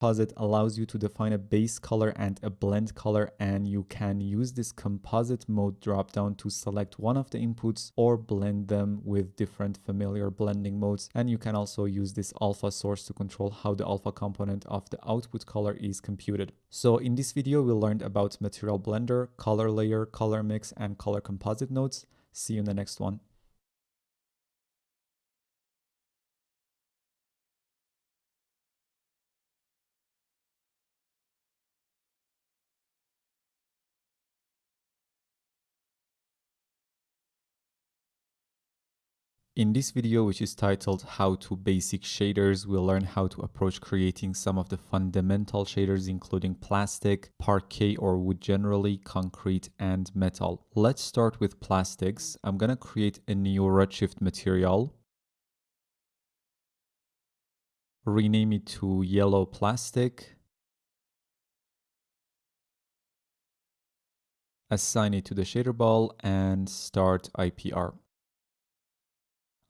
Composite allows you to define a base color and a blend color, and you can use this composite mode dropdown to select one of the inputs or blend them with different familiar blending modes. And you can also use this alpha source to control how the alpha component of the output color is computed. So in this video, we learned about Material Blender, color layer, color mix, and color composite nodes. See you in the next one. In this video, which is titled How to Basic Shaders, we'll learn how to approach creating some of the fundamental shaders, including plastic, parquet or wood generally, concrete, and metal. Let's start with plastics. I'm gonna create a new Redshift material. Rename it to yellow plastic. Assign it to the shader ball and start IPR.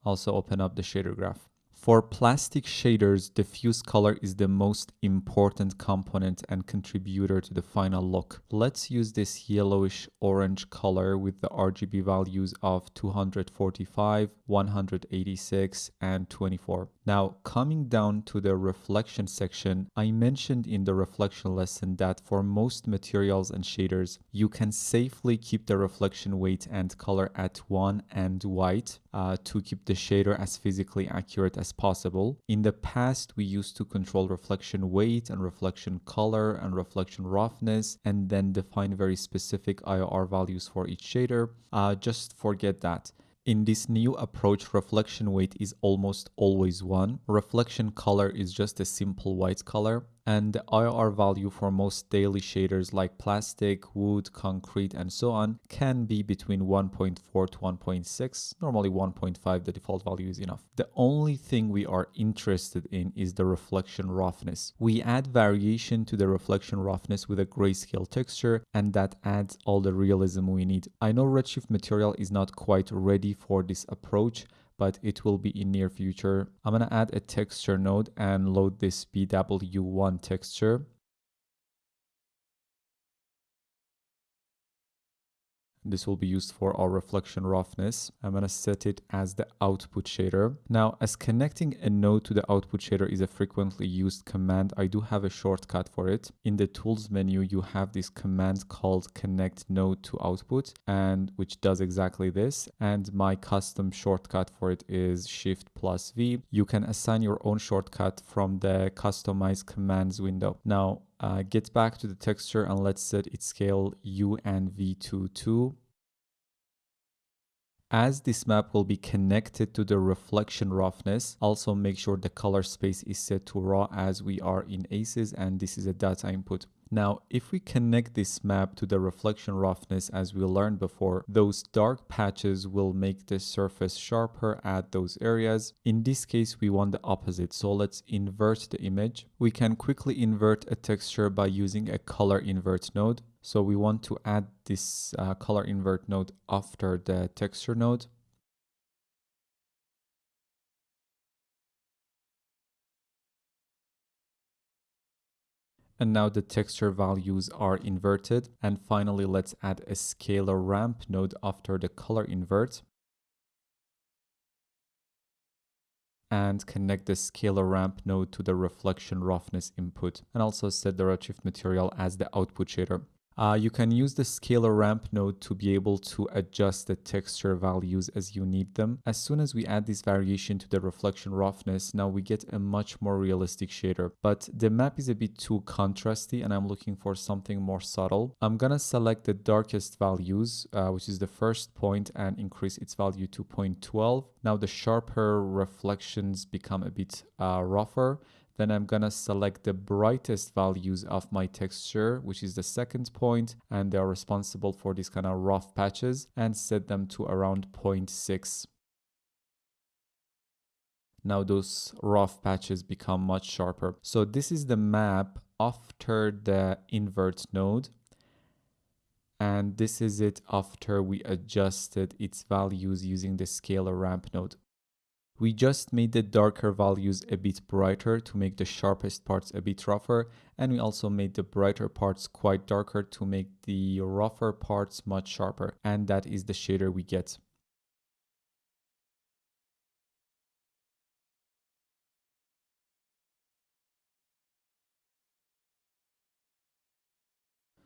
Also open up the shader graph. For plastic shaders, diffuse color is the most important component and contributor to the final look. Let's use this yellowish orange color with the RGB values of 245, 186, and 24. Now, coming down to the reflection section, I mentioned in the reflection lesson that for most materials and shaders, you can safely keep the reflection weight and color at 1 and white to keep the shader as physically accurate as possible. In the past, we used to control reflection weight and reflection color and reflection roughness and then define very specific IOR values for each shader. Just forget that. In this new approach, reflection weight is almost always 1. Reflection color is just a simple white color. And the IOR value for most daily shaders like plastic, wood, concrete, and so on can be between 1.4 to 1.6. Normally 1.5, the default value is enough. The only thing we are interested in is the reflection roughness. We add variation to the reflection roughness with a grayscale texture, and that adds all the realism we need. I know Redshift material is not quite ready for this approach, but it will be in near future. I'm gonna add a texture node and load this BW1 texture. This will be used for our reflection roughness. I'm going to set it as the output shader. Now, as connecting a node to the output shader is a frequently used command, I do have a shortcut for it. In the tools menu, you have this command called connect node to output, and which does exactly this. And my custom shortcut for it is Shift+V. You can assign your own shortcut from the customize commands window. Now, get back to the texture and let's set its scale U and V to 2. As this map will be connected to the reflection roughness, also make sure the color space is set to raw as we are in ACES and this is a data input. Now, if we connect this map to the reflection roughness as we learned before, those dark patches will make the surface sharper at those areas. In this case, we want the opposite. So let's invert the image. We can quickly invert a texture by using a color invert node. So we want to add this color invert node after the texture node. And now the texture values are inverted. And finally, let's add a scalar ramp node after the color invert. And connect the scalar ramp node to the reflection roughness input. And also set the Redshift material as the output shader. You can use the scalar ramp node to be able to adjust the texture values as you need them. As soon as we add this variation to the reflection roughness, now we get a much more realistic shader. But the map is a bit too contrasty and I'm looking for something more subtle. I'm gonna select the darkest values, which is the first point, and increase its value to 0.12. Now the sharper reflections become a bit rougher. Then I'm gonna select the brightest values of my texture, which is the second point, and they are responsible for these kind of rough patches, and set them to around 0.6. Now those rough patches become much sharper. So this is the map after the invert node. And this is it after we adjusted its values using the scalar ramp node. We just made the darker values a bit brighter to make the sharpest parts a bit rougher, and we also made the brighter parts quite darker to make the rougher parts much sharper, and that is the shader we get.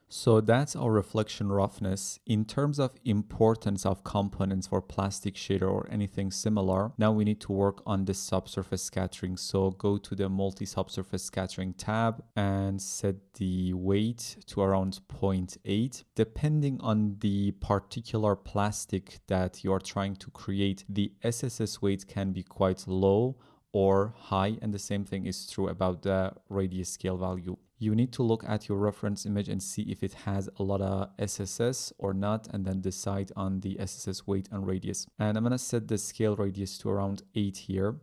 So that's our reflection roughness. In terms of importance of components for plastic shader or anything similar, now we need to work on the subsurface scattering. So go to the multi-subsurface scattering tab and set the weight to around 0.8. Depending on the particular plastic that you are trying to create, the SSS weight can be quite low or high, and the same thing is true about the radius scale value. You need to look at your reference image and see if it has a lot of SSS or not, and then decide on the SSS weight and radius. And I'm gonna set the scale radius to around 8 here.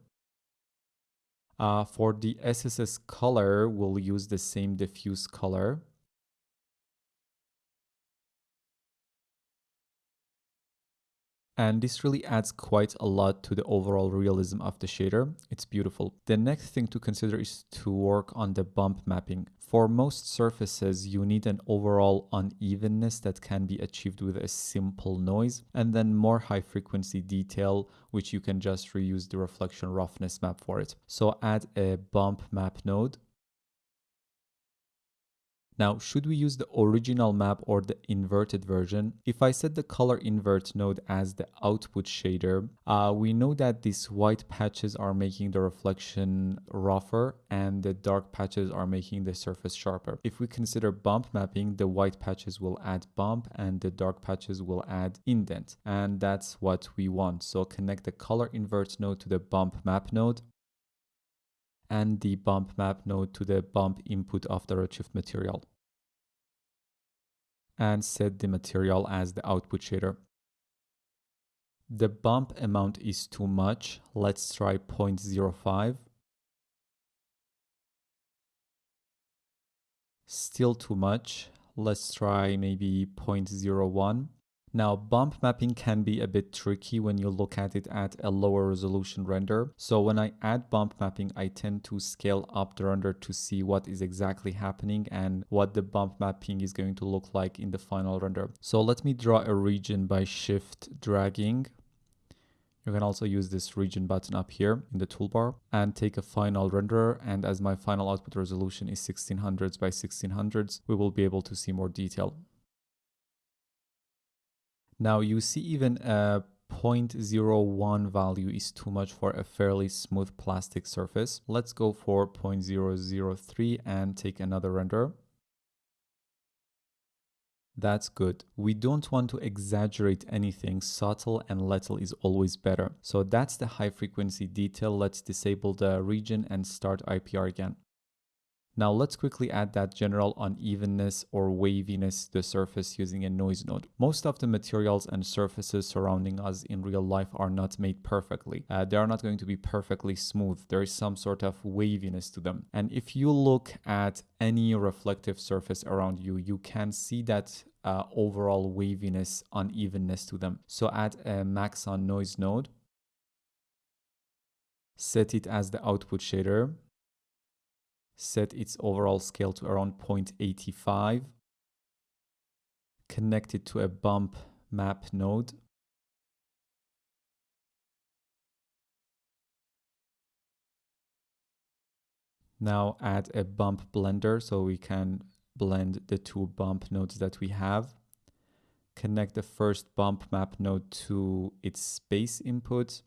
For the SSS color, we'll use the same diffuse color. And this really adds quite a lot to the overall realism of the shader. It's beautiful. The next thing to consider is to work on the bump mapping. For most surfaces, you need an overall unevenness that can be achieved with a simple noise, and then more high frequency detail, which you can just reuse the reflection roughness map for it. So add a bump map node. Now, should we use the original map or the inverted version? If I set the color invert node as the output shader, we know that these white patches are making the reflection rougher and the dark patches are making the surface sharper. If we consider bump mapping, the white patches will add bump and the dark patches will add indent. And that's what we want. So connect the color invert node to the bump map node and the bump map node to the bump input of the redshift material, and set the material as the output shader. The bump amount is too much. Let's try 0.05. Still too much. Let's try maybe 0.01. Now, bump mapping can be a bit tricky when you look at it at a lower resolution render. So when I add bump mapping, I tend to scale up the render to see what is exactly happening and what the bump mapping is going to look like in the final render. So let me draw a region by shift dragging. You can also use this region button up here in the toolbar and take a final renderer. And as my final output resolution is 1600s by 1600s, we will be able to see more detail. Now you see even a 0.01 value is too much for a fairly smooth plastic surface. Let's go for 0.003 and take another render. That's good. We don't want to exaggerate anything. Subtle and little is always better. So that's the high frequency detail. Let's disable the region and start IPR again. Now let's quickly add that general unevenness or waviness to the surface using a noise node. Most of the materials and surfaces surrounding us in real life are not made perfectly. They are not going to be perfectly smooth. There is some sort of waviness to them. And if you look at any reflective surface around you, you can see that overall waviness, unevenness to them. So add a max on noise node. Set it as the output shader. Set its overall scale to around 0.85. Connect it to a bump map node. Now add a bump blender so we can blend the two bump nodes that we have. Connect the first bump map node to its space input.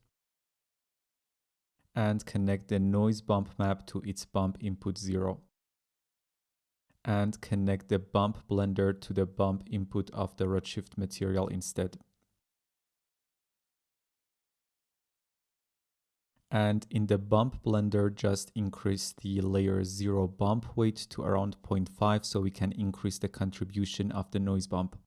And connect the noise bump map to its bump input 0. And connect the bump blender to the bump input of the redshift material instead. And in the bump blender, just increase the layer 0 bump weight to around 0.5 so we can increase the contribution of the noise bump.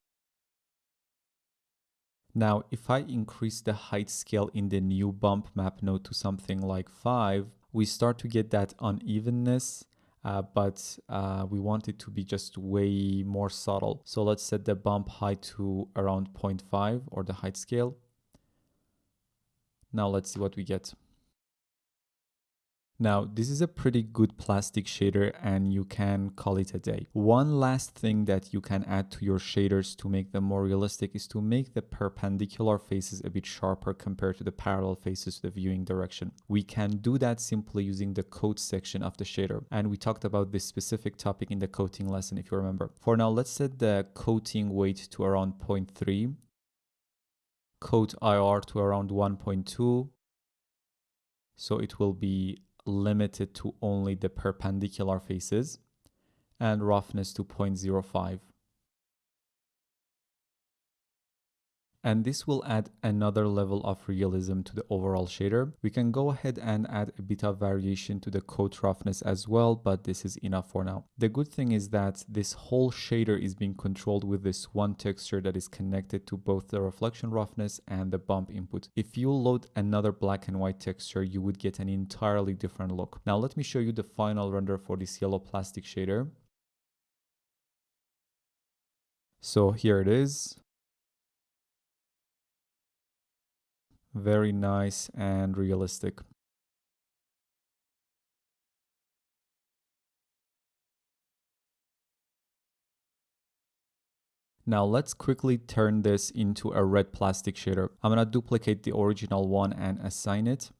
Now, if I increase the height scale in the new bump map node to something like 5, we start to get that unevenness, but we want it to be just way more subtle. So let's set the bump height to around 0.5 or the height scale. Now let's see what we get. Now, this is a pretty good plastic shader and you can call it a day. One last thing that you can add to your shaders to make them more realistic is to make the perpendicular faces a bit sharper compared to the parallel faces to the viewing direction. We can do that simply using the coat section of the shader. And we talked about this specific topic in the coating lesson if you remember. For now, let's set the coating weight to around 0.3, coat IR to around 1.2. So it will be limited to only the perpendicular faces, and roughness to 0.05. And this will add another level of realism to the overall shader. We can go ahead and add a bit of variation to the coat roughness as well, but this is enough for now. The good thing is that this whole shader is being controlled with this one texture that is connected to both the reflection roughness and the bump input. If you load another black and white texture, you would get an entirely different look. Now let me show you the final render for this yellow plastic shader. So here it is. Very nice and realistic. Now let's quickly turn this into a red plastic shader. I'm gonna duplicate the original one and assign it.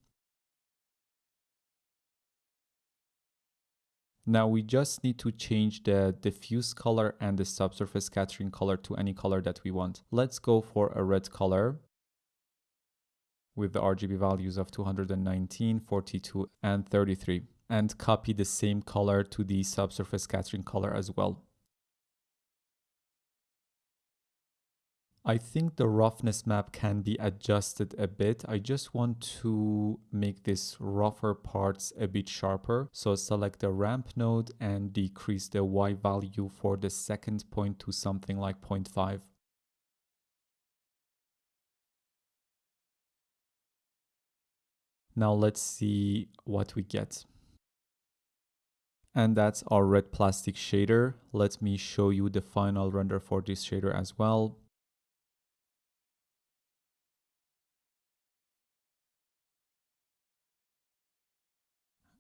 Now we just need to change the diffuse color and the subsurface scattering color to any color that we want. Let's go for a red color with the RGB values of 219, 42, and 33, and copy the same color to the subsurface scattering color as well. I think the roughness map can be adjusted a bit. I just want to make this rougher parts a bit sharper. So select the ramp node and decrease the Y value for the second point to something like 0.5. Now let's see what we get. And that's our red plastic shader. Let me show you the final render for this shader as well.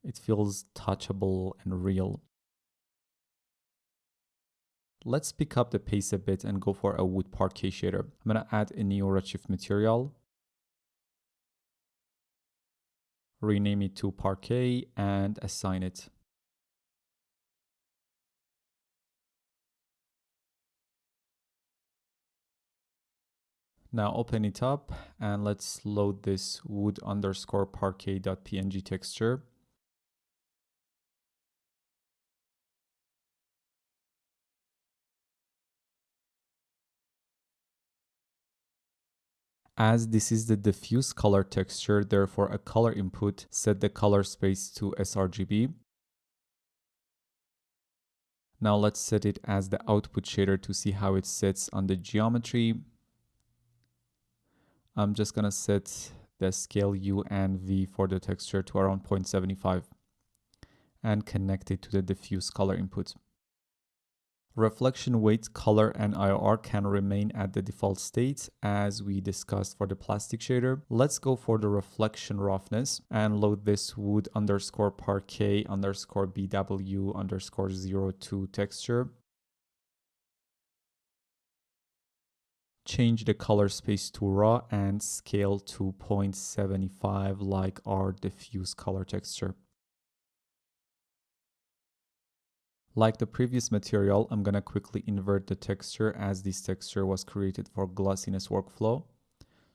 It feels touchable and real. Let's pick up the pace a bit and go for a wood parquet shader. I'm gonna add a new redshift material, rename it to parquet, and assign it. Now open it up and let's load this wood underscore parquet.png texture. As this is the diffuse color texture, therefore a color input, set the color space to sRGB. Now let's set it as the output shader to see how it sits on the geometry. I'm just gonna set the scale U and V for the texture to around 0.75 and connect it to the diffuse color input. Reflection weight, color, and IR can remain at the default state as we discussed for the plastic shader. Let's go for the reflection roughness and load this wood underscore parquet underscore BW underscore 02 texture. Change the color space to raw and scale to 0.75 like our diffuse color texture. Like the previous material, I'm gonna quickly invert the texture as this texture was created for glossiness workflow.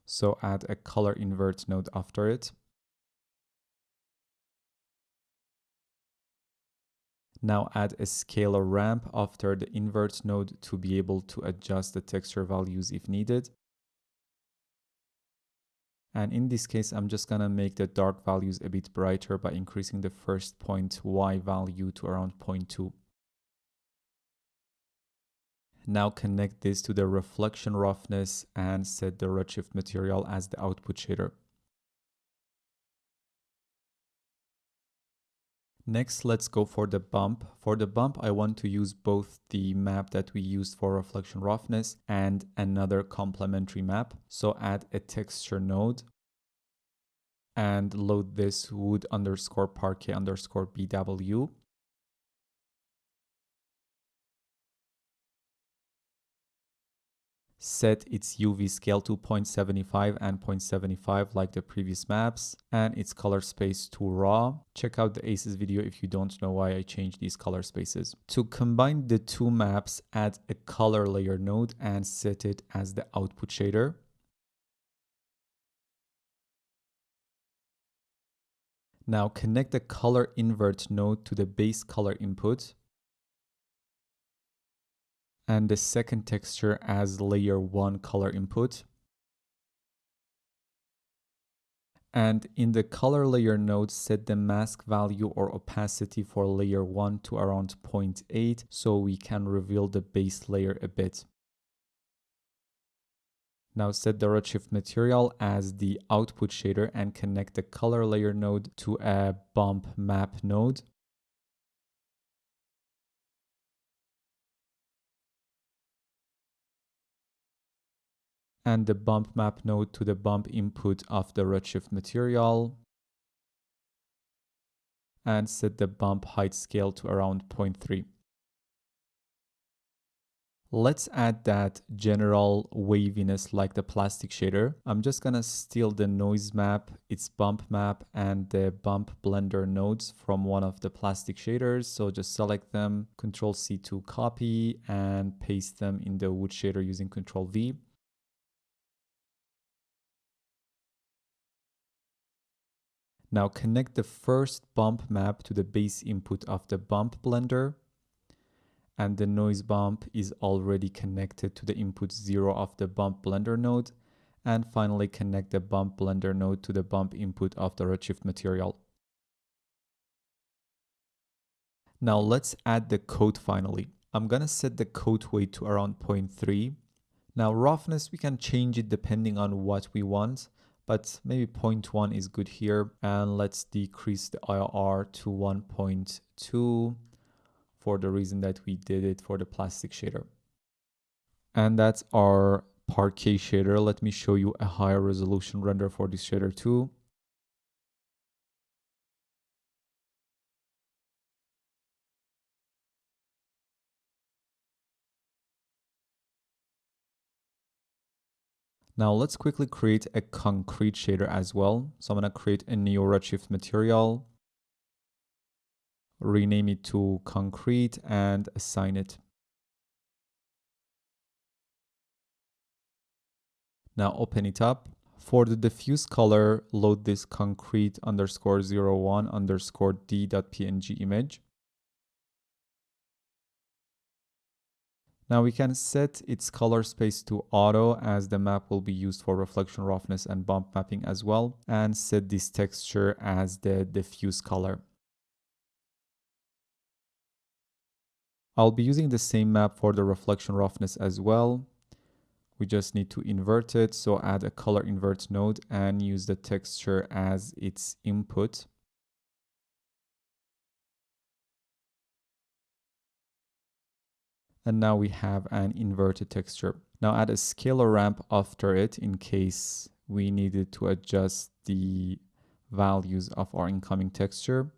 So add a color invert node after it. Now add a scalar ramp after the invert node to be able to adjust the texture values if needed. And in this case, I'm just gonna make the dark values a bit brighter by increasing the first point Y value to around 0.2. Now connect this to the reflection roughness and set the redshift material as the output shader. Next, let's go for the bump. For the bump, I want to use both the map that we used for reflection roughness and another complementary map. So add a texture node. and load this wood underscore parquet underscore BW. Set its UV scale to 0.75 and 0.75 like the previous maps, and its color space to raw. Check out the ACES video if you don't know why I changed these color spaces. To combine the two maps, add a color layer node and set it as the output shader. Now connect the color invert node to the base color input and the second texture as layer 1 color input. And in the color layer node, set the mask value or opacity for layer 1 to around 0.8 so we can reveal the base layer a bit. Now set the Redshift material as the output shader and connect the color layer node to a bump map node. And the bump map node to the bump input of the Redshift material. And set the bump height scale to around 0.3. Let's add that general waviness like the plastic shader. I'm just gonna steal the noise map, its bump map, and the bump blender nodes from one of the plastic shaders. So just select them, Control C to copy, and paste them in the wood shader using Control V. Now connect the first bump map to the base input of the bump blender, and the noise bump is already connected to the input 0 of the bump blender node, and finally connect the bump blender node to the bump input of the Redshift material. Now let's add the coat finally. I'm gonna set the coat weight to around 0.3. Now roughness, we can change it depending on what we want, but maybe 0.1 is good here. And let's decrease the IRR to 1.2 for the reason that we did it for the plastic shader. And that's our parquet shader. Let me show you a higher resolution render for this shader too. Now let's quickly create a concrete shader as well. So I'm going to create a new Redshift material, rename it to concrete, and assign it. Now open it up. For the diffuse color, load this concrete underscore 01 underscore d.png image. Now we can set its color space to auto as the map will be used for reflection roughness and bump mapping as well, and set this texture as the diffuse color. I'll be using the same map for the reflection roughness as well. We just need to invert it, so add a color invert node and use the texture as its input. And now we have an inverted texture. Now add a scalar ramp after it in case we needed to adjust the values of our incoming texture.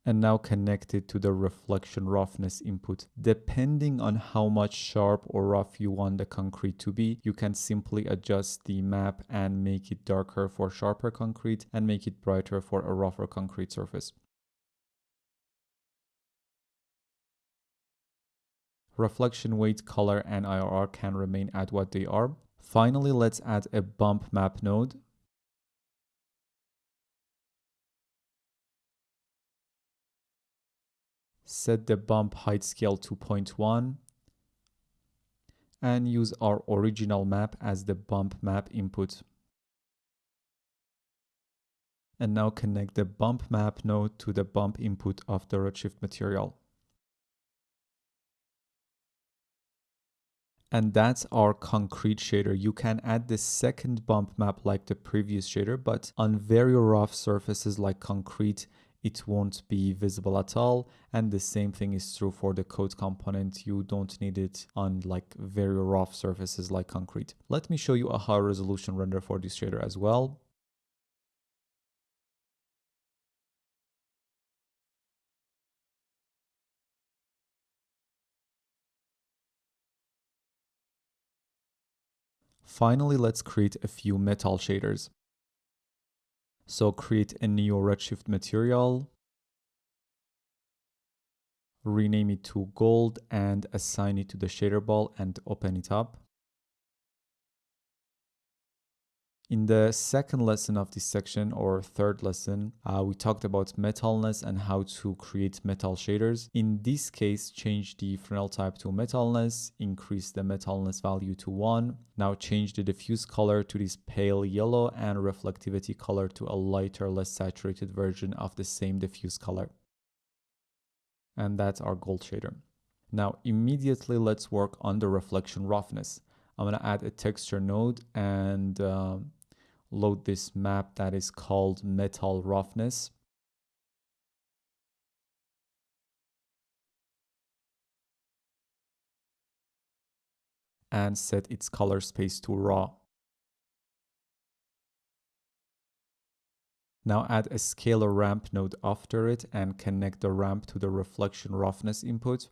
And now connect it to the reflection roughness input. Depending on how much sharp or rough you want the concrete to be, you can simply adjust the map and make it darker for sharper concrete and make it brighter for a rougher concrete surface. Reflection weight, color, and IRR can remain at what they are. Finally, let's add a bump map node. Set the bump height scale to 0.1 and use our original map as the bump map input. And now connect the bump map node to the bump input of the Redshift material. And that's our concrete shader. You can add the second bump map like the previous shader, but on very rough surfaces like concrete, it won't be visible at all. And the same thing is true for the coat component. You don't need it on like very rough surfaces like concrete. Let me show you a high resolution render for this shader as well. Finally, let's create a few metal shaders. So create a new redshift material, rename it to gold and assign it to the shader ball and open it up. In the second lesson of this section, or third lesson, we talked about metalness and how to create metal shaders. In this case, change the Fresnel type to metalness, increase the metalness value to 1. Now change the diffuse color to this pale yellow and reflectivity color to a lighter, less saturated version of the same diffuse color. And that's our gold shader. Now immediately let's work on the reflection roughness. I'm going to add a texture node and load this map that is called metal roughness. And set its color space to raw. Now add a scalar ramp node after it and connect the ramp to the reflection roughness input.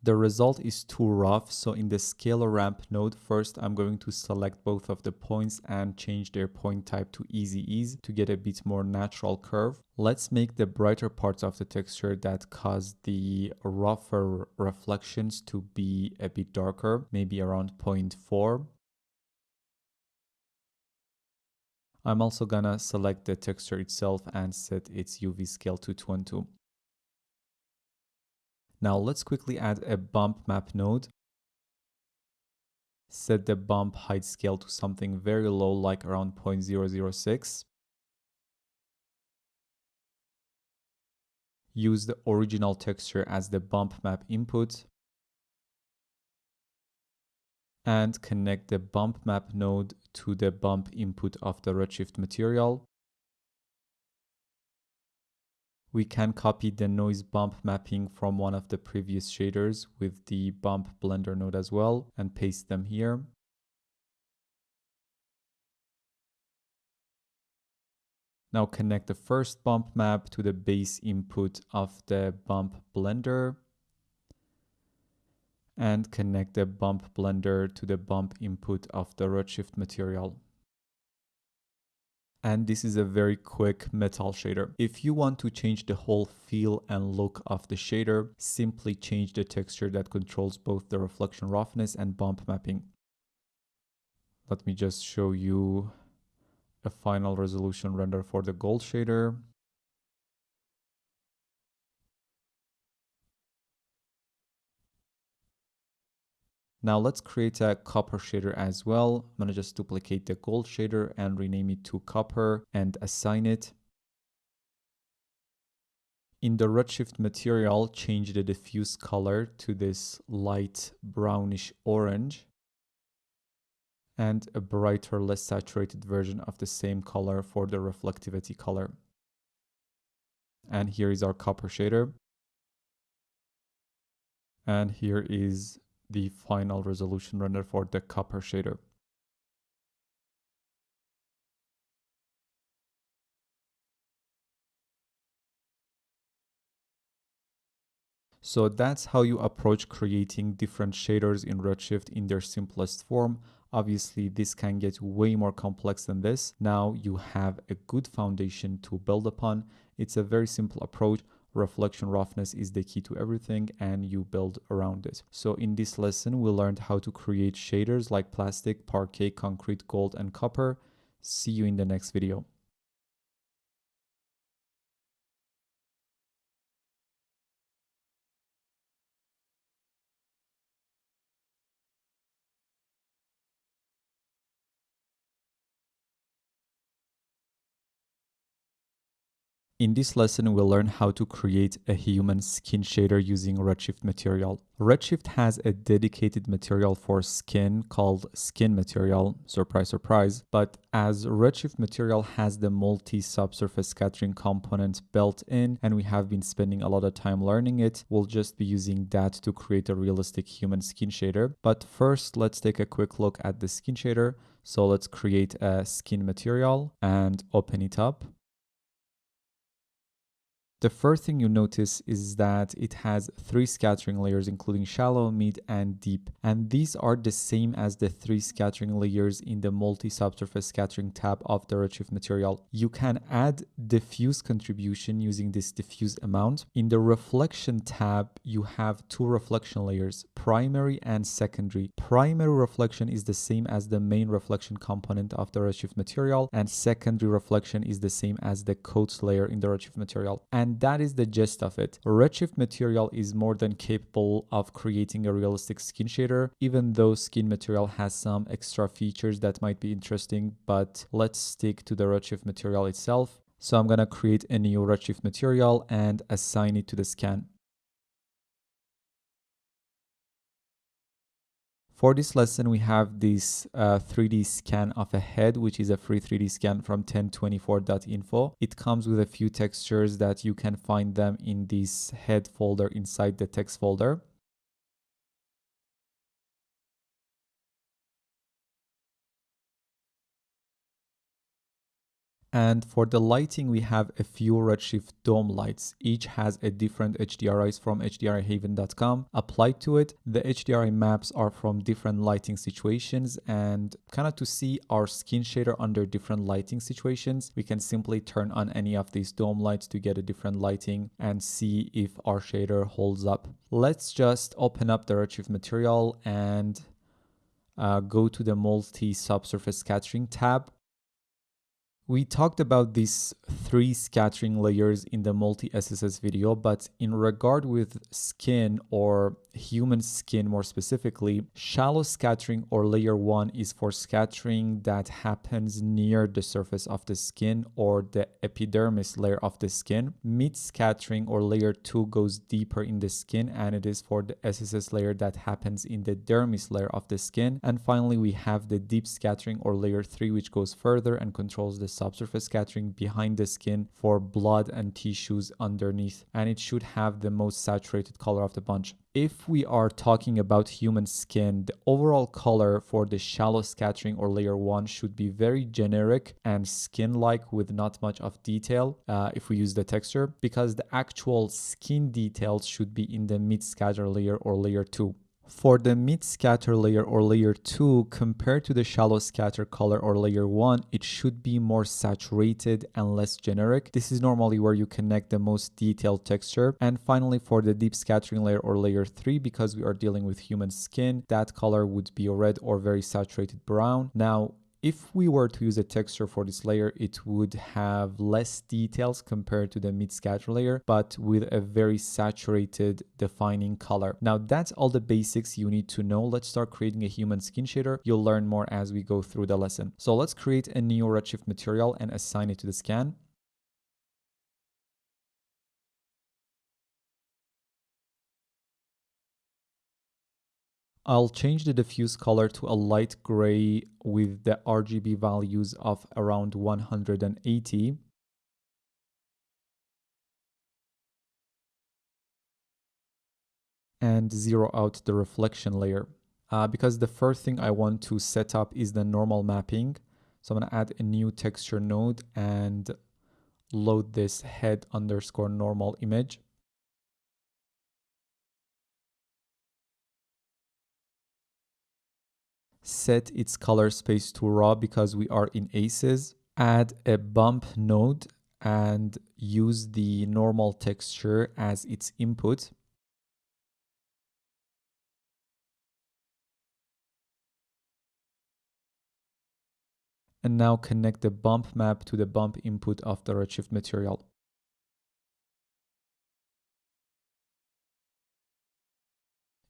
The result is too rough, so in the scalar ramp node, first I'm going to select both of the points and change their point type to easy ease to get a bit more natural curve. Let's make the brighter parts of the texture that cause the rougher reflections to be a bit darker, maybe around 0.4. I'm also gonna select the texture itself and set its UV scale to 212. Now let's quickly add a bump map node. Set the bump height scale to something very low, like around 0.006. Use the original texture as the bump map input. And connect the bump map node to the bump input of the redshift material. We can copy the noise bump mapping from one of the previous shaders with the bump blender node as well and paste them here. Now connect the first bump map to the base input of the bump blender and connect the bump blender to the bump input of the redshift material. And this is a very quick metal shader. If you want to change the whole feel and look of the shader, simply change the texture that controls both the reflection roughness and bump mapping. Let me just show you a final resolution render for the gold shader. Now let's create a copper shader as well. I'm gonna just duplicate the gold shader and rename it to copper and assign it. In the redshift material, change the diffuse color to this light brownish orange and a brighter, less saturated version of the same color for the reflectivity color. And here is our copper shader. And here is the final resolution render for the copper shader. So that's how you approach creating different shaders in Redshift in their simplest form. Obviously, this can get way more complex than this. Now you have a good foundation to build upon. It's a very simple approach. Reflection roughness is the key to everything and you build around it. So in this lesson, we learned how to create shaders like plastic, parquet, concrete, gold, and copper. See you in the next video. In this lesson, we'll learn how to create a human skin shader using Redshift material. Redshift has a dedicated material for skin called skin material, surprise, surprise, but as Redshift material has the multi-subsurface scattering component built in, and we have been spending a lot of time learning it, we'll just be using that to create a realistic human skin shader. But first, let's take a quick look at the skin shader. So let's create a skin material and open it up. The first thing you notice is that it has 3 scattering layers, including shallow, mid, and deep. And these are the same as the 3 scattering layers in the multi-subsurface scattering tab of the Redshift material. You can add diffuse contribution using this diffuse amount. In the reflection tab, you have 2 reflection layers, primary and secondary. Primary reflection is the same as the main reflection component of the Redshift material, and secondary reflection is the same as the coat layer in the Redshift material. And that is the gist of it. Redshift material is more than capable of creating a realistic skin shader, even though skin material has some extra features that might be interesting, but let's stick to the Redshift material itself. So I'm going to create a new Redshift material and assign it to the scan. For this lesson, we have this 3D scan of a head, which is a free 3D scan from 1024.info. It comes with a few textures that you can find them in this head folder inside the text folder. And for the lighting, we have a few Redshift dome lights. Each has a different HDRIs from HDRIhaven.com applied to it. The HDRI maps are from different lighting situations, and kind of to see our skin shader under different lighting situations, we can simply turn on any of these dome lights to get a different lighting and see if our shader holds up. Let's just open up the Redshift material and go to the multi-subsurface scattering tab. We talked about these 3 scattering layers in the multi-SSS video, but in regard with skin or human skin more specifically, shallow scattering or layer 1 is for scattering that happens near the surface of the skin or the epidermis layer of the skin. Mid scattering or layer 2 goes deeper in the skin, and it is for the SSS layer that happens in the dermis layer of the skin. And finally, we have the deep scattering or layer 3, which goes further and controls the subsurface scattering behind the skin for blood and tissues underneath, and it should have the most saturated color of the bunch. If we are talking about human skin, the overall color for the shallow scattering or layer 1 should be very generic and skin-like with not much of detail if we use the texture, because the actual skin details should be in the mid scatter layer or layer 2. For the mid scatter layer or layer 2, compared to the shallow scatter color or layer 1, it should be more saturated and less generic. This is normally where you connect the most detailed texture. And finally, for the deep scattering layer or layer 3, because we are dealing with human skin, that color would be red or very saturated brown. Now, if we were to use a texture for this layer, it would have less details compared to the mid scatter layer, but with a very saturated defining color. Now that's all the basics you need to know. Let's start creating a human skin shader. You'll learn more as we go through the lesson. So let's create a new Redshift material and assign it to the scan. I'll change the diffuse color to a light gray with the RGB values of around 180. And zero out the reflection layer. Because the first thing I want to set up is the normal mapping. So I'm going to add a new texture node and load this head underscore normal image. Set its color space to raw because we are in ACES. Add a bump node and use the normal texture as its input. And now connect the bump map to the bump input of the Redshift material.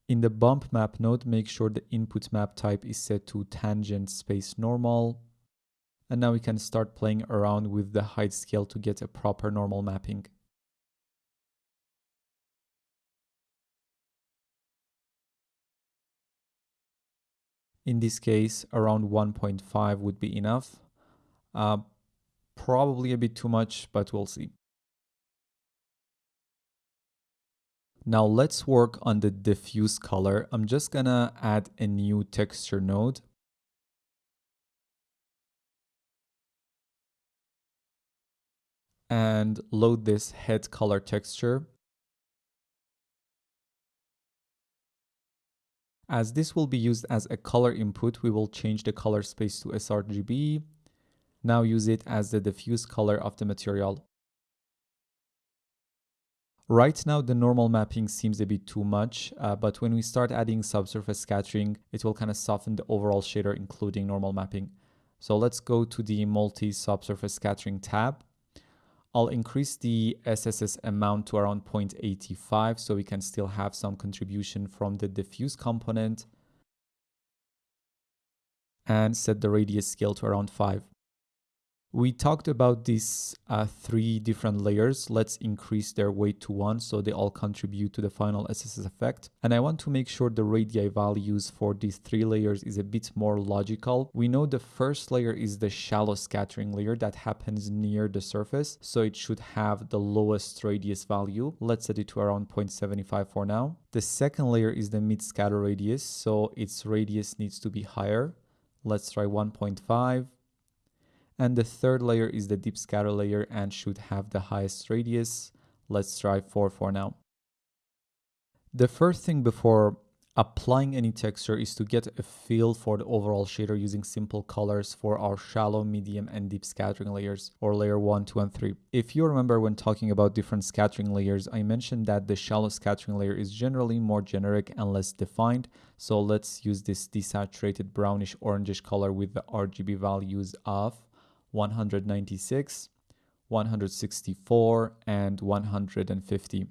In the bump map node, make sure the input map type is set to tangent space normal. And now we can start playing around with the height scale to get a proper normal mapping. In this case, around 1.5 would be enough. Probably a bit too much, but we'll see. Now let's work on the diffuse color. I'm just gonna add a new texture node. And load this head color texture. As this will be used as a color input, we will change the color space to sRGB. Now use it as the diffuse color of the material. Right now, the normal mapping seems a bit too much, but when we start adding subsurface scattering, it will kind of soften the overall shader, including normal mapping. So let's go to the multi-subsurface scattering tab. I'll increase the SSS amount to around 0.85 so we can still have some contribution from the diffuse component, and set the radius scale to around 5. We talked about these 3 different layers. Let's increase their weight to 1 so they all contribute to the final SSS effect. And I want to make sure the radii values for these 3 layers is a bit more logical. We know the first layer is the shallow scattering layer that happens near the surface, so it should have the lowest radius value. Let's set it to around 0.75 for now. The second layer is the mid scatter radius, so its radius needs to be higher. Let's try 1.5. And the third layer is the deep scatter layer and should have the highest radius. Let's try 4 for now. The first thing before applying any texture is to get a feel for the overall shader using simple colors for our shallow, medium, and deep scattering layers, or layer 1, 2, and 3. If you remember when talking about different scattering layers, I mentioned that the shallow scattering layer is generally more generic and less defined. So let's use this desaturated brownish orangish color with the RGB values of 196, 164, and 150.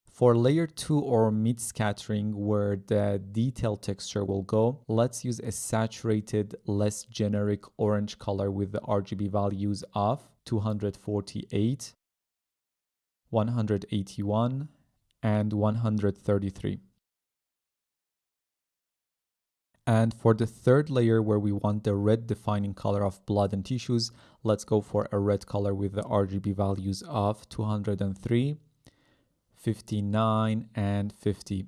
For layer 2 or mid scattering, where the detail texture will go, let's use a saturated, less generic orange color with the RGB values of 248, 181, and 133. And for the third layer, where we want the red defining color of blood and tissues, let's go for a red color with the RGB values of 203, 59, and 50.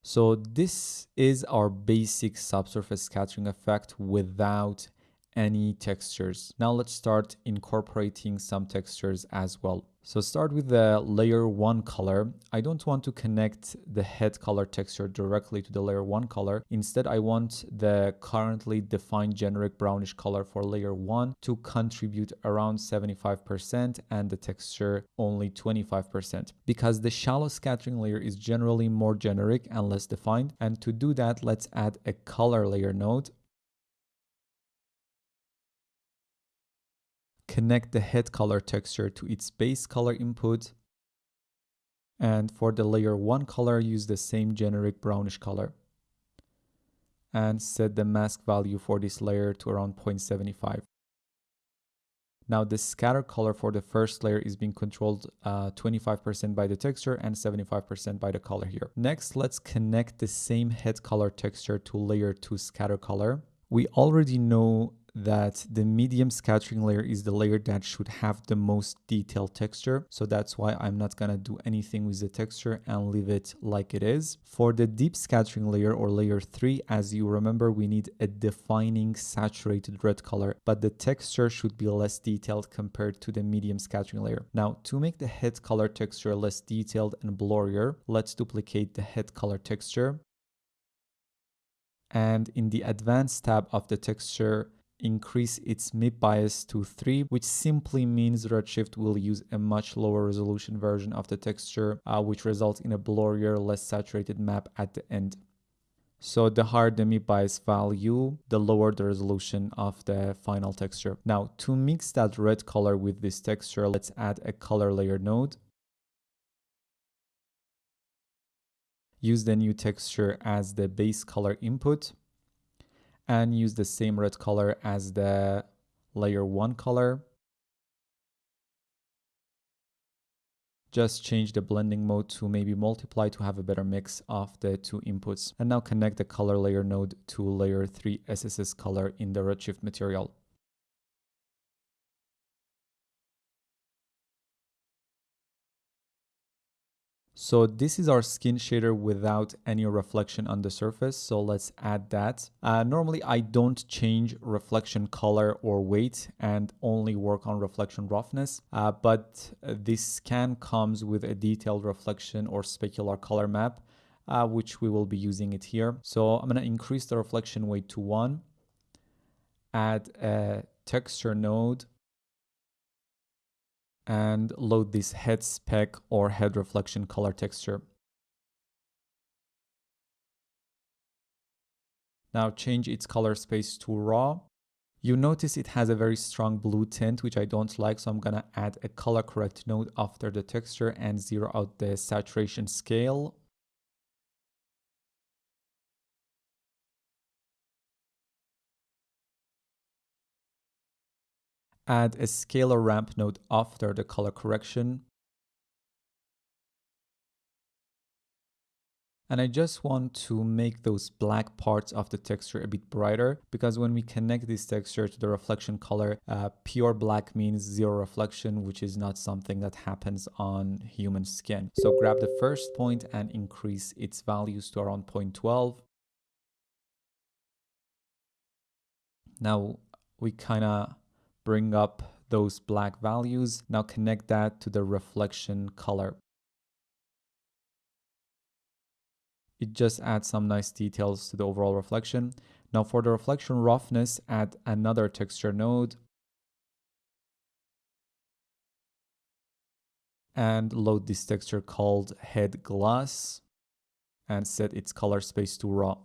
So this is our basic subsurface scattering effect without any textures. Now let's start incorporating some textures as well. So start with the layer 1 color. I don't want to connect the head color texture directly to the layer 1 color. Instead, I want the currently defined generic brownish color for layer 1 to contribute around 75% and the texture only 25%. Because the shallow scattering layer is generally more generic and less defined. And to do that, let's add a color layer node. Connect the head color texture to its base color input. And for the layer 1 color, use the same generic brownish color. And set the mask value for this layer to around 0.75. Now the scatter color for the first layer is being controlled 25% by the texture and 75% by the color here. Next, let's connect the same head color texture to layer 2 scatter color. We already know that the medium scattering layer is the layer that should have the most detailed texture. So that's why I'm not gonna do anything with the texture and leave it like it is. For the deep scattering layer or layer 3, as you remember, we need a defining saturated red color, but the texture should be less detailed compared to the medium scattering layer. Now, to make the head color texture less detailed and blurrier, let's duplicate the head color texture. And in the advanced tab of the texture, increase its MIP bias to 3, which simply means Redshift will use a much lower resolution version of the texture, which results in a blurrier, less saturated map at the end. So the higher the MIP bias value, the lower the resolution of the final texture. Now, to mix that red color with this texture, let's add a color layer node. Use the new texture as the base color input. and use the same red color as the layer 1 color. Just change the blending mode to maybe multiply to have a better mix of the two inputs. And now connect the color layer node to layer 3 SSS color in the Redshift material. So this is our skin shader without any reflection on the surface. So let's add that. Normally I don't change reflection color or weight and only work on reflection roughness. But this scan comes with a detailed reflection or specular color map, which we will be using it here. So I'm going to increase the reflection weight to 1, add a texture node, and load this head spec or head reflection color texture. Now change its color space to raw. You notice it has a very strong blue tint, which I don't like, so I'm gonna add a color correct node after the texture and zero out the saturation scale. Add a scalar ramp node after the color correction. And I just want to make those black parts of the texture a bit brighter, because when we connect this texture to the reflection color, pure black means zero reflection, which is not something that happens on human skin. So grab the first point and increase its values to around 0.12. Now we kind of bring up those black values. Now connect that to the reflection color. It just adds some nice details to the overall reflection. Now for the reflection roughness, add another texture node and load this texture called head glass and set its color space to raw.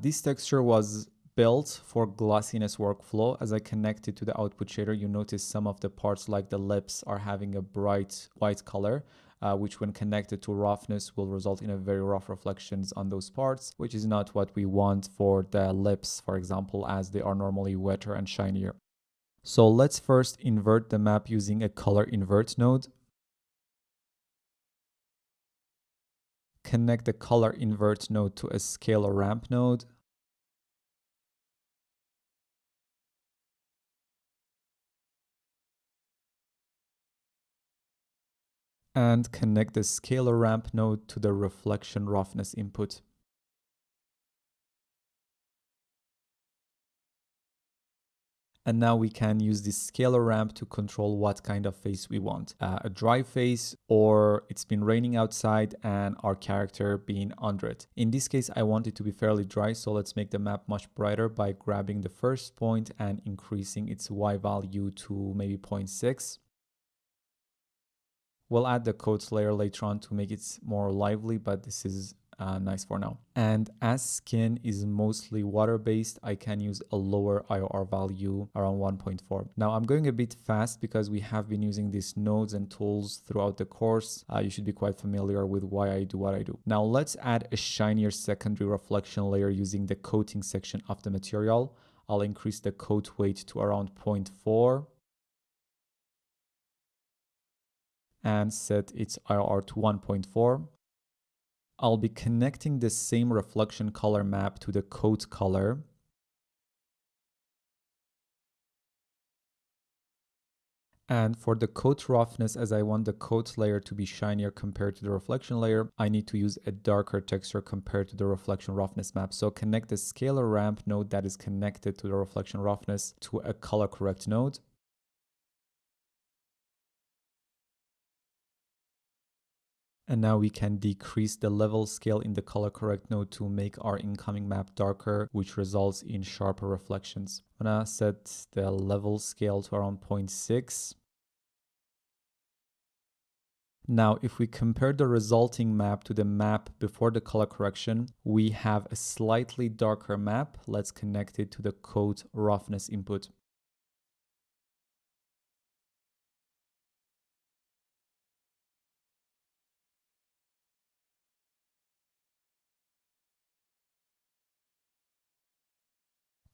This texture was built for glassiness workflow. As I connect it to the output shader, you notice some of the parts like the lips are having a bright white color, which when connected to roughness will result in a very rough reflections on those parts, which is not what we want for the lips, for example, as they are normally wetter and shinier. So let's first invert the map using a color invert node. Connect the color invert node to a scalar ramp node. And connect the scalar ramp node to the reflection roughness input. And now we can use this scalar ramp to control what kind of face we want. A dry face, or it's been raining outside and our character being under it. In this case, I want it to be fairly dry, so let's make the map much brighter by grabbing the first point and increasing its Y value to maybe 0.6. We'll add the coats layer later on to make it more lively, but this is nice for now. And as skin is mostly water-based, I can use a lower IOR value around 1.4. Now I'm going a bit fast because we have been using these nodes and tools throughout the course. You should be quite familiar with why I do what I do. Now let's add a shinier secondary reflection layer using the coating section of the material. I'll increase the coat weight to around 0.4. and set its IOR to 1.4. I'll be connecting the same reflection color map to the coat color. And for the coat roughness, as I want the coat layer to be shinier compared to the reflection layer, I need to use a darker texture compared to the reflection roughness map. So connect the scalar ramp node that is connected to the reflection roughness to a color correct node. And now we can decrease the level scale in the color correct node to make our incoming map darker, which results in sharper reflections. I'm gonna set the level scale to around 0.6. Now, if we compare the resulting map to the map before the color correction, we have a slightly darker map. Let's connect it to the coat roughness input.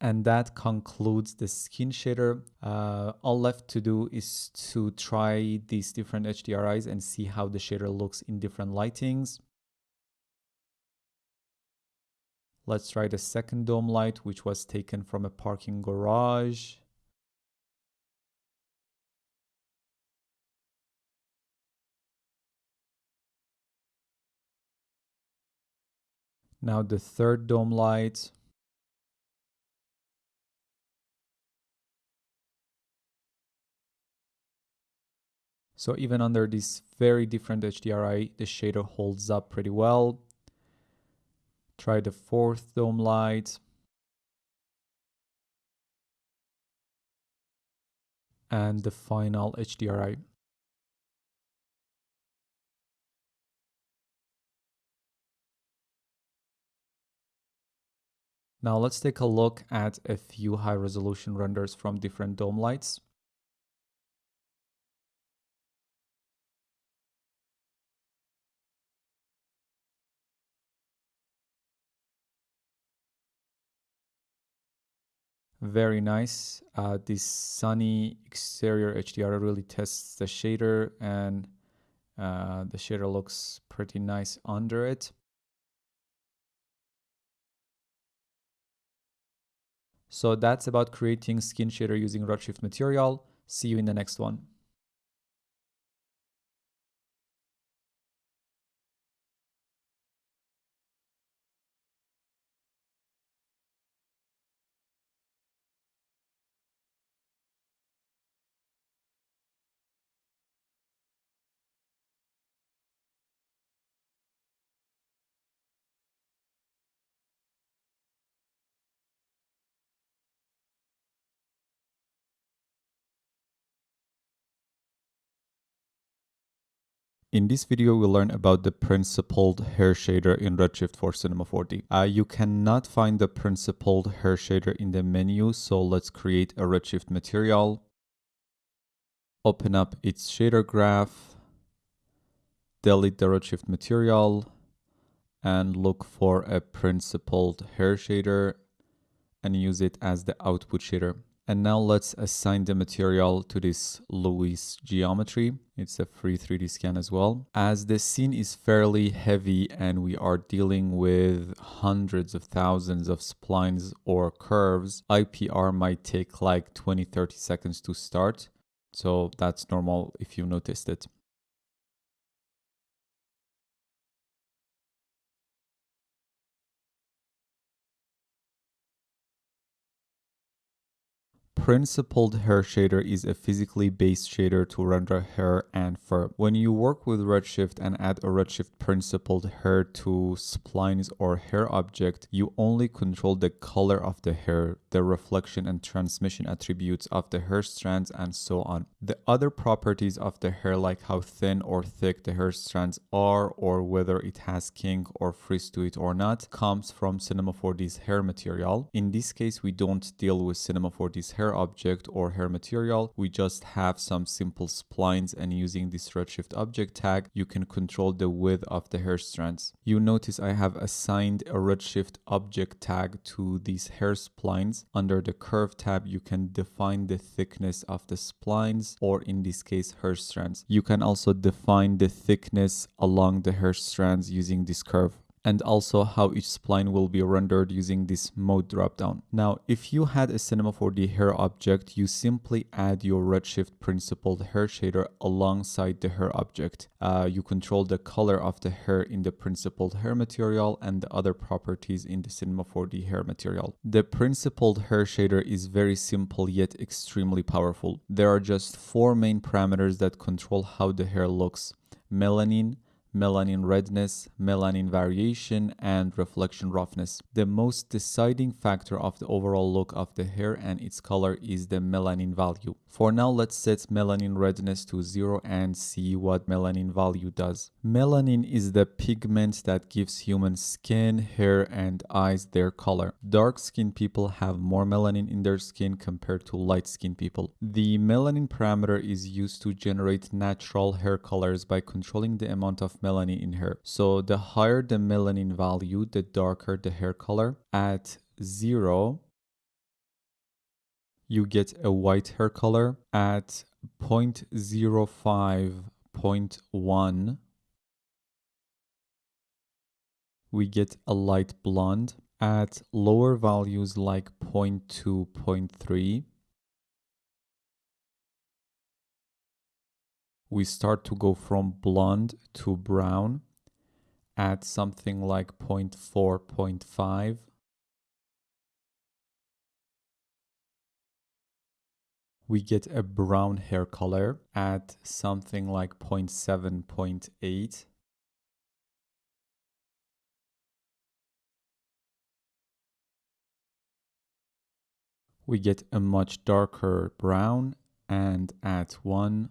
And that concludes the skin shader. All left to do is to try these different HDRIs and see how the shader looks in different lightings. Let's try the second dome light, which was taken from a parking garage. Now the third dome light. So even under this very different HDRI, the shader holds up pretty well. Try the fourth dome light. And the final HDRI. Now let's take a look at a few high resolution renders from different dome lights. Very nice. This sunny exterior HDR really tests the shader, and the shader looks pretty nice under it. So that's about creating skin shader using Redshift material. See you in the next one. In this video, we'll learn about the principled hair shader in Redshift for Cinema 4D. You cannot find the principled hair shader in the menu, so let's create a Redshift material. Open up its shader graph, delete the Redshift material, and look for a principled hair shader and use it as the output shader. And now let's assign the material to this Lewis geometry. It's a free 3D scan as well. As the scene is fairly heavy and we are dealing with hundreds of thousands of splines or curves, IPR might take like 20-30 seconds to start. So that's normal if you noticed it. Principled hair shader is a physically based shader to render hair and fur. When you work with Redshift and add a Redshift principled hair to splines or hair object, you only control the color of the hair, the reflection and transmission attributes of the hair strands, and so on. The other properties of the hair, like how thin or thick the hair strands are or whether it has kink or frizz to it or not, comes from Cinema 4D's hair material. In this case, we don't deal with Cinema 4D's hair object or hair material. We just have some simple splines, and using this Redshift object tag, you can control the width of the hair strands. You notice I have assigned a Redshift object tag to these hair splines. Under the curve tab, you can define the thickness of the splines, or in this case, hair strands. You can also define the thickness along the hair strands using this curve, and also how each spline will be rendered using this mode dropdown. Now, if you had a Cinema 4D hair object, you simply add your Redshift principled hair shader alongside the hair object. You control the color of the hair in the principled hair material and the other properties in the Cinema 4D hair material. The principled hair shader is very simple yet extremely powerful. There are just 4 main parameters that control how the hair looks: melanin, melanin redness, melanin variation, and reflection roughness. The most deciding factor of the overall look of the hair and its color is the melanin value. For now, let's set melanin redness to 0 and see what melanin value does. Melanin is the pigment that gives human skin, hair, and eyes their color. Dark-skinned people have more melanin in their skin compared to light-skinned people. The melanin parameter is used to generate natural hair colors by controlling the amount of melanin in hair. So the higher the melanin value, the darker the hair color. At 0, you get a white hair color. At 0.05, 0.1, we get a light blonde. At lower values like 0.2, 0.3, we start to go from blonde to brown. At something like 0.4, 0.5, we get a brown hair color. At something like 0.7, 0.8, we get a much darker brown, and at 1,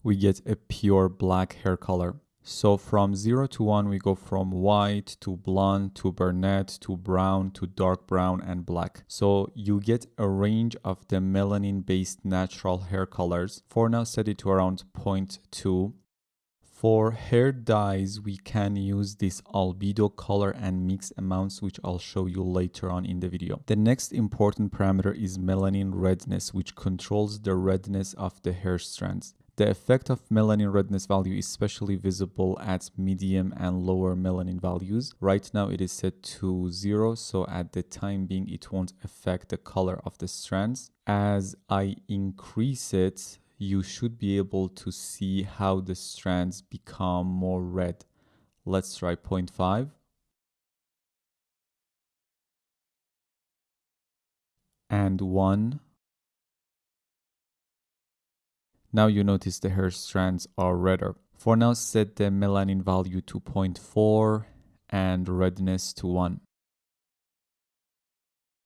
we get a pure black hair color. So from 0 to 1, we go from white to blonde to brunette to brown to dark brown and black. So you get a range of the melanin-based natural hair colors. For now, set it to around 0.2. For hair dyes, we can use this albedo color and mix amounts, which I'll show you later on in the video. The next important parameter is melanin redness, which controls the redness of the hair strands. The effect of melanin redness value is especially visible at medium and lower melanin values. Right now it is set to 0, so at the time being it won't affect the color of the strands. As I increase it, you should be able to see how the strands become more red. Let's try 0.5. And 1. Now you notice the hair strands are redder. For now, set the melanin value to 0.4 and redness to 1.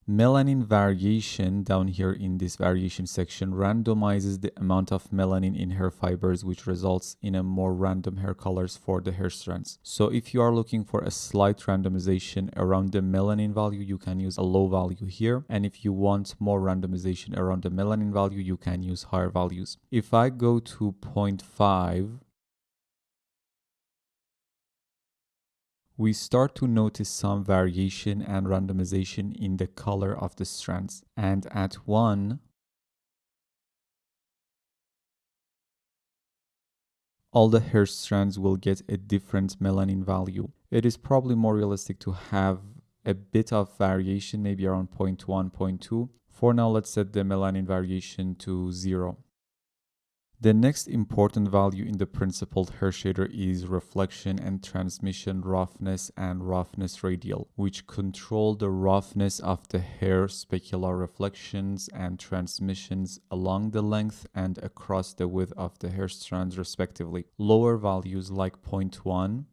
Melanin variation down here in this variation section randomizes the amount of melanin in hair fibers, which results in a more random hair colors for the hair strands. So if you are looking for a slight randomization around the melanin value, you can use a low value here. And if you want more randomization around the melanin value, you can use higher values. If I go to 0.5, we start to notice some variation and randomization in the color of the strands. And at 1, all the hair strands will get a different melanin value. It is probably more realistic to have a bit of variation, maybe around 0.1, 0.2. For now, let's set the melanin variation to 0. The next important value in the principled hair shader is reflection and transmission roughness and roughness radial, which control the roughness of the hair specular reflections and transmissions along the length and across the width of the hair strands respectively. Lower values like 0.1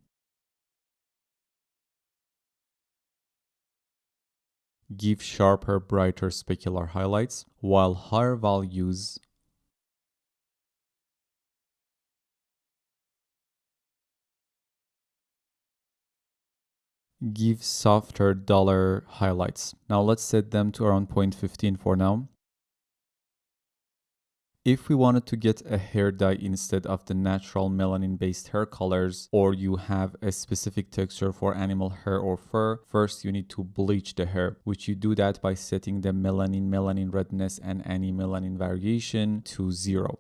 give sharper, brighter specular highlights, while higher values give softer, duller highlights. Now let's set them to around 0.15 for now. If we wanted to get a hair dye instead of the natural melanin-based hair colors, or you have a specific texture for animal hair or fur, first you need to bleach the hair, which you do that by setting the melanin redness and any melanin variation to 0.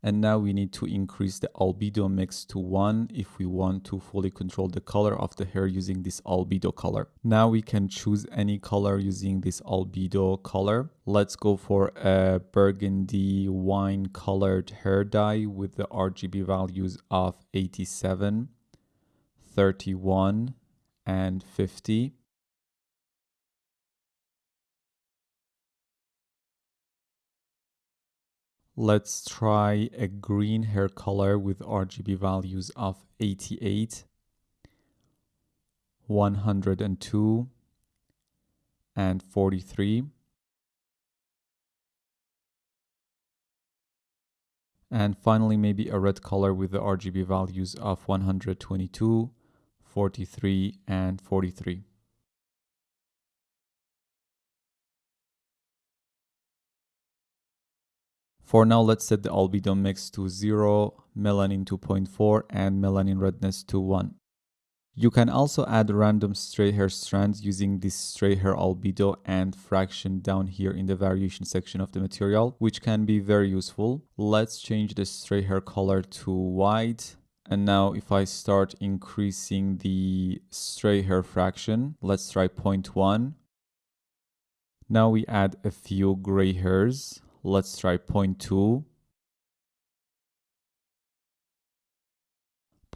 And now we need to increase the albedo mix to 1 if we want to fully control the color of the hair using this albedo color. Now we can choose any color using this albedo color. Let's go for a burgundy wine colored hair dye with the RGB values of 87, 31, and 50. Let's try a green hair color with RGB values of 88, 102, and 43. And finally, maybe a red color with the RGB values of 122, 43, and 43. For now, let's set the albedo mix to 0, melanin 2.4, and melanin redness to 1. You can also add random stray hair strands using this stray hair albedo and fraction down here in the variation section of the material, which can be very useful. Let's change the stray hair color to white. And now if I start increasing the stray hair fraction, let's try 0.1. Now we add a few gray hairs. Let's try 0.2,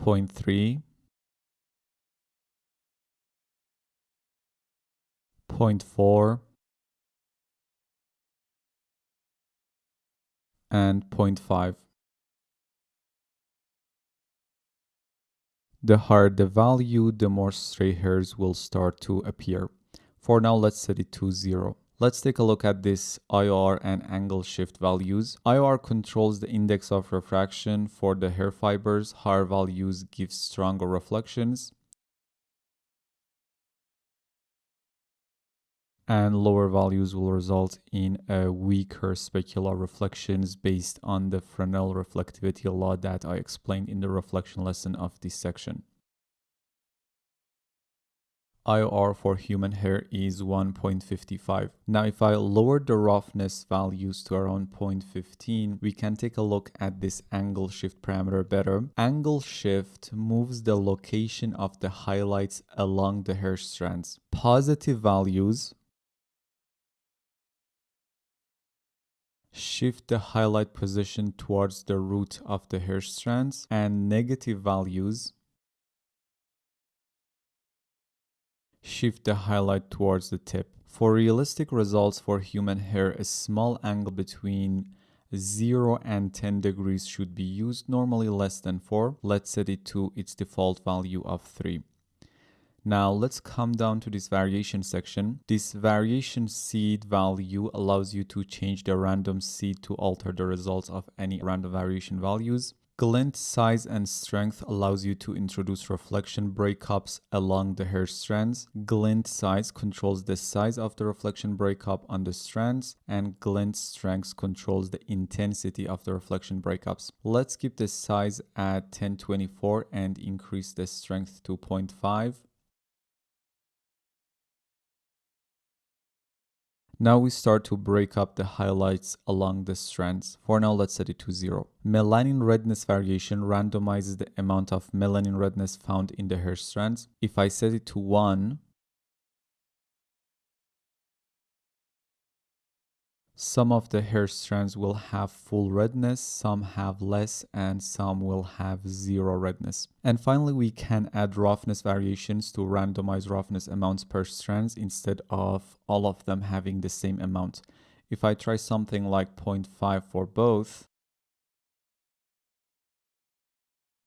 0.3, 0.4, and 0.5. The higher the value, the more stray hairs will start to appear. For now, let's set it to 0. Let's take a look at this IOR and angle shift values. IOR controls the index of refraction for the hair fibers. Higher values give stronger reflections, and lower values will result in a weaker specular reflections based on the Fresnel reflectivity law that I explained in the reflection lesson of this section. IOR for human hair is 1.55. Now, if I lower the roughness values to around 0.15, we can take a look at this angle shift parameter better. Angle shift moves the location of the highlights along the hair strands. Positive values shift the highlight position towards the root of the hair strands, and negative values shift the highlight towards the tip. For realistic results for human hair, a small angle between 0 and 10 degrees should be used, normally less than 4. Let's set it to its default value of 3. Now let's come down to this variation section. This variation seed value allows you to change the random seed to alter the results of any random variation values. Glint size and strength allows you to introduce reflection breakups along the hair strands. Glint size controls the size of the reflection breakup on the strands, and glint strength controls the intensity of the reflection breakups. Let's keep the size at 1024 and increase the strength to 0.5. Now we start to break up the highlights along the strands. For now, let's set it to 0. Melanin redness variation randomizes the amount of melanin redness found in the hair strands. If I set it to 1, some of the hair strands will have full redness, some have less, and some will have 0 redness. And finally, we can add roughness variations to randomize roughness amounts per strands instead of all of them having the same amount. If I try something like 0.5 for both,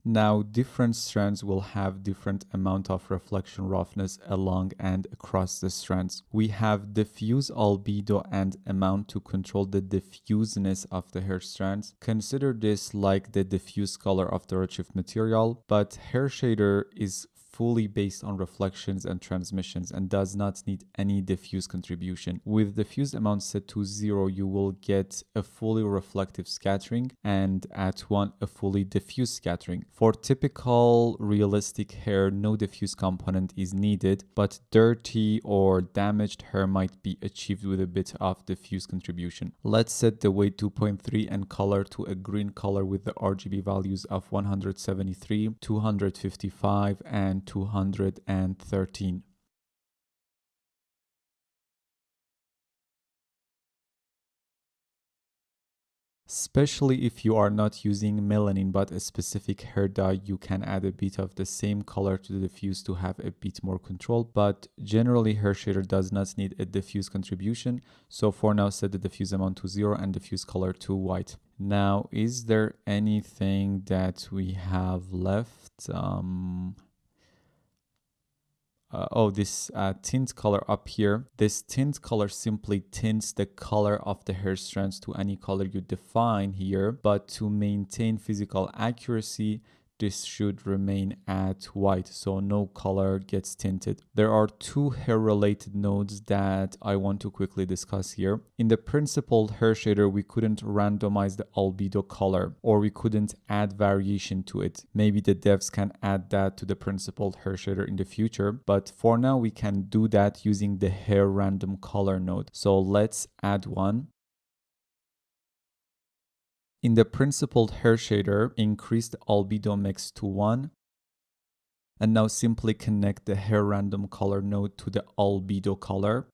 now different strands will have different amount of reflection roughness along and across the strands. We have diffuse albedo and amount to control the diffuseness of the hair strands. Consider this like the diffuse color of the redshift material, but hair shader is fully based on reflections and transmissions and does not need any diffuse contribution. With diffuse amount set to 0, you will get a fully reflective scattering, and at 1, a fully diffuse scattering. For typical realistic hair, no diffuse component is needed, but dirty or damaged hair might be achieved with a bit of diffuse contribution. Let's set the weight to 0.3 and color to a green color with the RGB values of 173, 255, and 213. Especially if you are not using melanin but a specific hair dye, you can add a bit of the same color to the diffuse to have a bit more control, but generally hair shader does not need a diffuse contribution. So for now, set the diffuse amount to 0 and diffuse color to white. Now, is there anything that we have left? This tint color up here. This tint color simply tints the color of the hair strands to any color you define here, but to maintain physical accuracy, this should remain at white, so no color gets tinted. There are two hair related nodes that I want to quickly discuss here. In the principled hair shader, we couldn't randomize the albedo color, or we couldn't add variation to it. Maybe the devs can add that to the principled hair shader in the future, but for now we can do that using the hair random color node. So let's add one. In the principled hair shader, increase the albedo mix to 1. And now simply connect the hair random color node to the albedo color.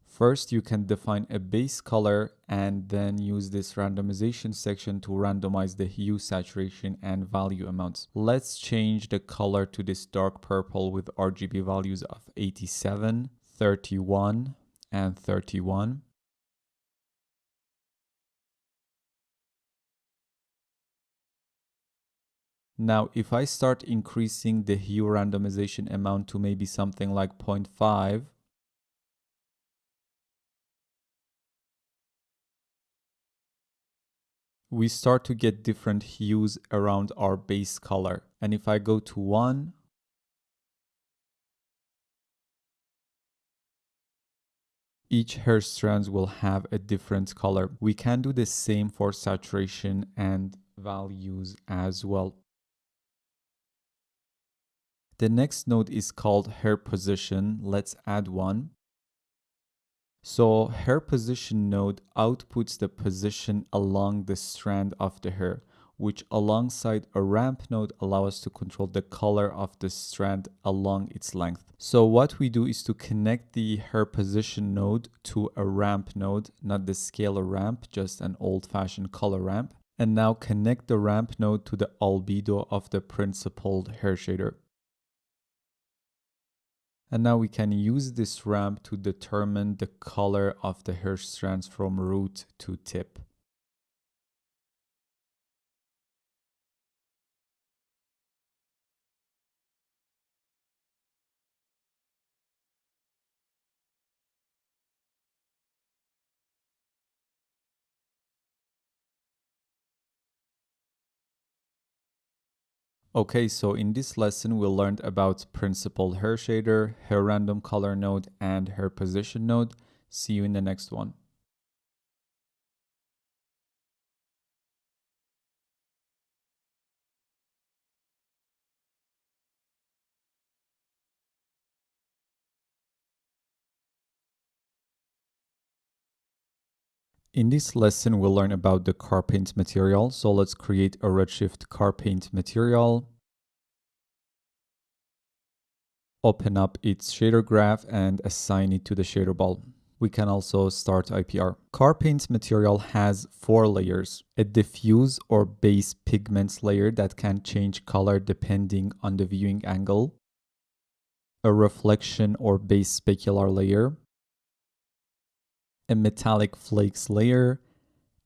First, you can define a base color and then use this randomization section to randomize the hue, saturation, and value amounts. Let's change the color to this dark purple with RGB values of 87, 31, and 31. Now, if I start increasing the hue randomization amount to maybe something like 0.5, we start to get different hues around our base color. And if I go to 1, each hair strands will have a different color. We can do the same for saturation and values as well. The next node is called hair position. Let's add one. So hair position node outputs the position along the strand of the hair, which alongside a ramp node allow us to control the color of the strand along its length. So what we do is to connect the hair position node to a ramp node, not the scalar ramp, just an old-fashioned color ramp. And now connect the ramp node to the albedo of the principled hair shader. And now we can use this ramp to determine the color of the hair strands from root to tip. Okay, so in this lesson we learned about principled hair shader, hair random color node, and hair position node. See you in the next one. In this lesson we'll learn about the car paint material. So let's create a Redshift car paint material. Open up its shader graph and assign it to the shader ball. We can also start IPR. Car paint material has 4 layers. A diffuse or base pigments layer that can change color depending on the viewing angle. A reflection or base specular layer. A metallic flakes layer.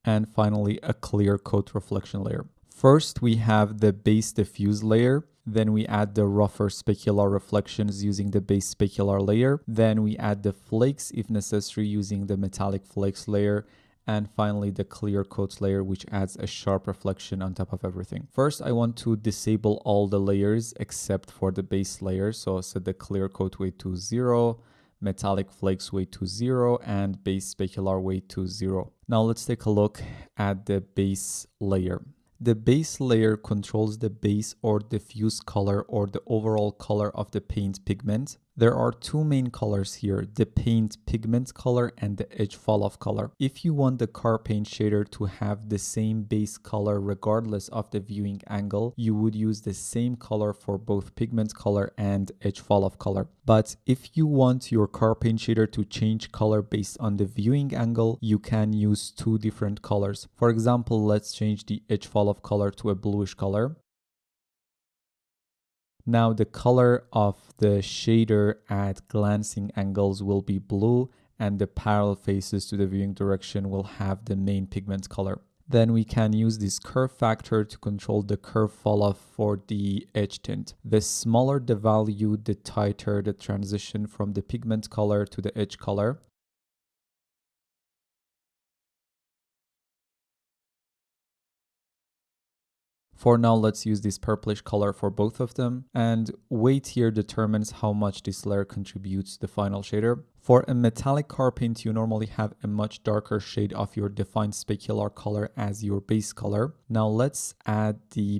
And finally a clear coat reflection layer. First we have the base diffuse layer. Then we add the rougher specular reflections using the base specular layer. Then we add the flakes if necessary using the metallic flakes layer. And finally the clear coat layer, which adds a sharp reflection on top of everything. First, I want to disable all the layers except for the base layer. So set the clear coat weight to 0, metallic flakes weight to 0, and base specular weight to 0. Now let's take a look at the base layer. The base layer controls the base or diffuse color or the overall color of the paint pigment. There are 2 main colors here, the paint pigment color and the edge fall off color. If you want the car paint shader to have the same base color regardless of the viewing angle, you would use the same color for both pigment color and edge fall off color. But if you want your car paint shader to change color based on the viewing angle, you can use 2 different colors. For example, let's change the edge fall off color to a bluish color. Now the color of the shader at glancing angles will be blue, and the parallel faces to the viewing direction will have the main pigment color. Then we can use this curve factor to control the curve fall off for the edge tint. The smaller the value, the tighter the transition from the pigment color to the edge color. For now, let's use this purplish color for both of them. And weight here determines how much this layer contributes to the final shader. For a metallic car paint, you normally have a much darker shade of your defined specular color as your base color. Now let's add the